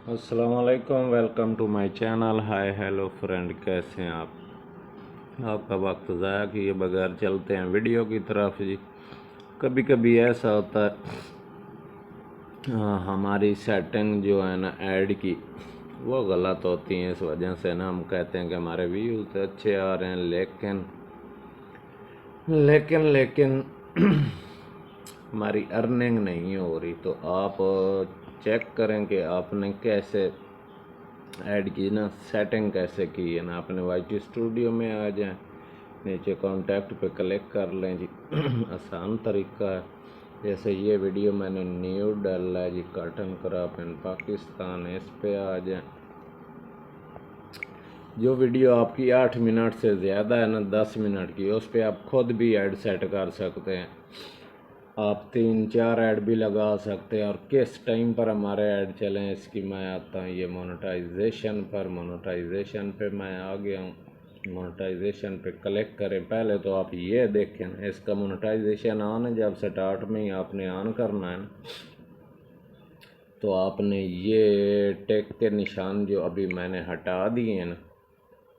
अस्सलामुअलैकुम, welcome to my channel. Hi hello friend, कैसे हैं आप? आपका वक्त ज़ाया किए बगैर चलते हैं वीडियो की तरफ जी। कभी कभी ऐसा होता है हमारी सेटिंग जो है ना ऐड की वो गलत होती है। इस वजह से ना हम कहते हैं कि हमारे व्यूज़ अच्छे आ रहे हैं, लेकिन लेकिन लेकिन हमारी अर्निंग नहीं हो रही। तो आप चेक करें कि आपने कैसे ऐड की ना, सेटिंग कैसे की है ना। अपने वाईटी स्टूडियो में आ जाएं, नीचे कॉन्टैक्ट पे क्लिक कर लें जी। आसान तरीका है। जैसे ये वीडियो मैंने न्यू डाला है जी, कॉटन क्रॉप इन पाकिस्तान, इस पे आ जाएं। जो वीडियो आपकी 8 मिनट से ज़्यादा है ना, 10 मिनट की, उस पर आप खुद भी ऐड सेट कर सकते हैं। आप 3-4 ऐड भी लगा सकते हैं। और किस टाइम पर हमारे ऐड चलें इसकी मैं आता हूँ ये मोनेटाइजेशन पर। मोनेटाइजेशन पे मैं आ गया हूँ। मोनेटाइजेशन पे क्लिक करें। पहले तो आप ये देखें ना, इसका मोनेटाइजेशन ऑन है। जब स्टार्ट में ही आपने ऑन करना है ना, तो आपने ये टिक के निशान जो अभी मैंने हटा दिए हैं ना,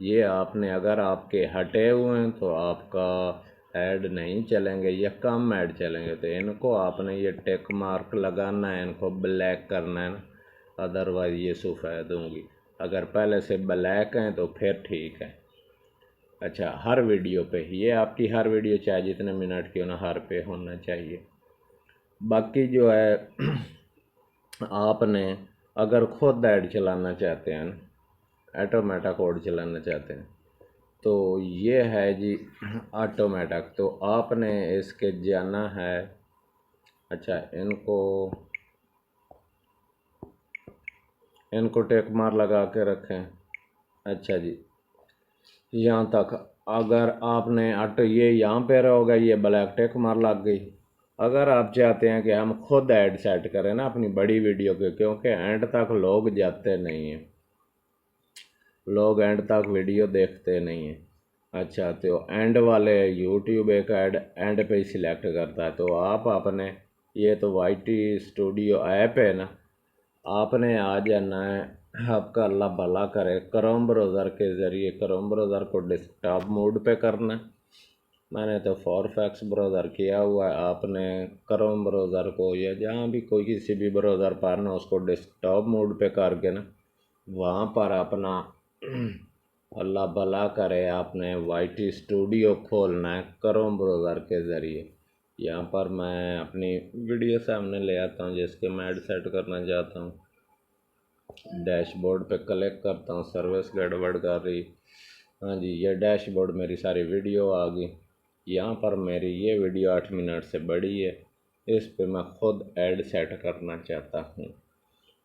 ये आपने, अगर आपके हटे हुए हैं तो आपका ऐड नहीं चलेंगे या कम ऐड चलेंगे। तो इनको आपने ये टिक मार्क लगाना है, इनको ब्लैक करना है ना, अदरवाइज़ ये सफ़ेद होंगी। अगर पहले से ब्लैक हैं तो फिर ठीक है। अच्छा, हर वीडियो पे, ये आपकी हर वीडियो चाहे जितने मिनट की हो ना, हर पे होना चाहिए। बाकी जो है आपने अगर खुद ऐड चलाना चाहते हैं, ऑटोमेटा कोड चलाना चाहते हैं, तो ये है जी ऑटोमेटिक। तो आपने इसके जाना है। अच्छा, इनको टेक मार लगा के रखें। अच्छा जी, यहाँ तक अगर आपने ऑटो, ये यहाँ पे रहोगा, ये ब्लैक टेक मार लग गई। अगर आप चाहते हैं कि हम खुद ऐड सेट करें ना अपनी बड़ी वीडियो के, क्योंकि एंड तक लोग जाते नहीं हैं, लोग एंड तक वीडियो देखते नहीं हैं। अच्छा, तो एंड वाले यूट्यूब एक एंड पे ही सिलेक्ट करता है। तो आप अपने, ये तो वाईटी स्टूडियो ऐप है ना, आपने आ जाना है। आपका अल्लाह भला करे, क्रोम ब्राउज़र के ज़रिए क्रोम ब्राउज़र को डेस्कटॉप मोड पे करना है। मैंने तो फायरफॉक्स ब्राउज़र किया हुआ है। आपने क्रोम ब्राउज़र को या जहाँ भी कोई किसी भी ब्राउज़र पर ना, उसको डेस्कटॉप मोड पे करके ना, वहाँ पर अपना अल्लाह भला करे, आपने वाईटी स्टूडियो खोलना है क्रोम ब्राउज़र के ज़रिए। यहाँ पर मैं अपनी वीडियो सामने ले आता हूँ जिसके मैं ऐड सेट करना चाहता हूँ। डैशबोर्ड पे क्लिक करता हूँ, सर्विस गड़बड़ कर रही। हाँ जी, ये डैशबोर्ड मेरी सारी वीडियो आ गई। यहाँ पर मेरी ये वीडियो 8 मिनट से बड़ी है, इस पे मैं खुद ऐड सेट करना चाहता हूँ।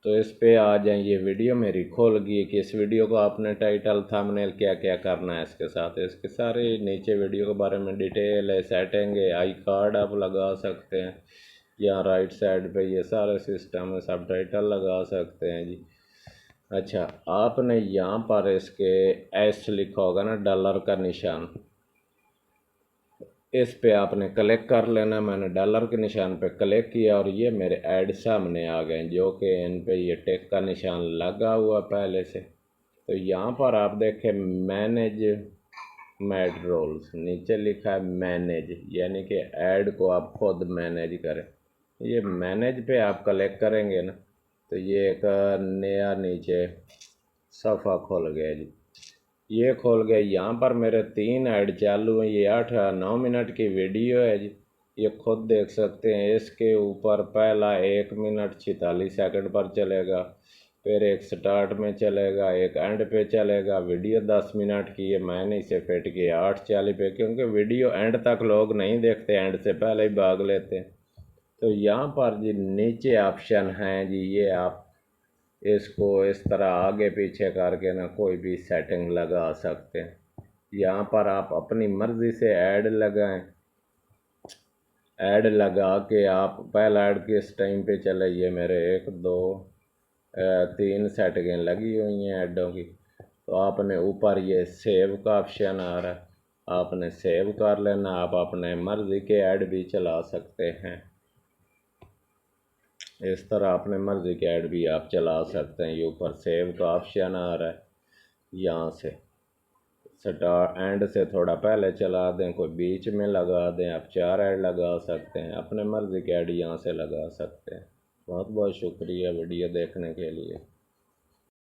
तो इस पे आ जाए, ये वीडियो मेरी खोल गई कि इस वीडियो को आपने टाइटल, थंबनेल क्या क्या करना है इसके साथ। इसके सारे नीचे वीडियो के बारे में डिटेल है, सेटिंग है, आई कार्ड आप लगा सकते हैं। यहाँ राइट साइड पे ये सारे सिस्टम है, सब टाइटल लगा सकते हैं जी। अच्छा, आपने यहाँ पर इसके एस लिखा होगा ना, डॉलर का निशान, इस पे आपने क्लिक कर लेना। मैंने डॉलर के निशान पे क्लिक किया और ये मेरे ऐड सामने आ गए, जो कि इन पे ये टिक का निशान लगा हुआ पहले से। तो यहाँ पर आप देखें मैनेज मैड रोल्स, नीचे लिखा है मैनेज, यानी कि ऐड को आप खुद मैनेज करें। ये मैनेज पे आप क्लिक करेंगे ना, तो ये एक नया नीचे सफ़ा खुल गया जी। ये खोल गया। यहाँ पर मेरे 3 ऐड चालू हैं। ये 8-9 मिनट की वीडियो है जी, ये खुद देख सकते हैं। इसके ऊपर पहला 1 मिनट 46 सेकंड पर चलेगा, फिर एक स्टार्ट में चलेगा, एक एंड पे चलेगा। वीडियो 10 मिनट की है, मैंने इसे फिट किया 8:40 पे, क्योंकि वीडियो एंड तक लोग नहीं देखते, एंड से पहले ही भाग लेते हैं। तो यहाँ पर जी नीचे ऑप्शन हैं जी, ये आप इसको इस तरह आगे पीछे करके ना कोई भी सेटिंग लगा सकते हैं। यहाँ पर आप अपनी मर्ज़ी से ऐड लगाएं। ऐड लगा के आप पहला ऐड किस टाइम पे चले, ये मेरे 1-2-3 सेटिंगें लगी हुई हैं ऐडों की। तो आपने ऊपर ये सेव का ऑप्शन आ रहा है, आपने सेव कर लेना। आप अपने मर्ज़ी के ऐड भी चला सकते हैं। इस तरह अपने मर्ज़ी के ऐड भी आप चला सकते हैं। ये ऊपर सेव का ऑप्शन आ रहा है, यहाँ से स्टार्ट एंड से थोड़ा पहले चला दें, कोई बीच में लगा दें। आप 4 ऐड लगा सकते हैं, अपने मर्ज़ी के ऐड यहाँ से लगा सकते हैं। बहुत बहुत शुक्रिया वीडियो देखने के लिए।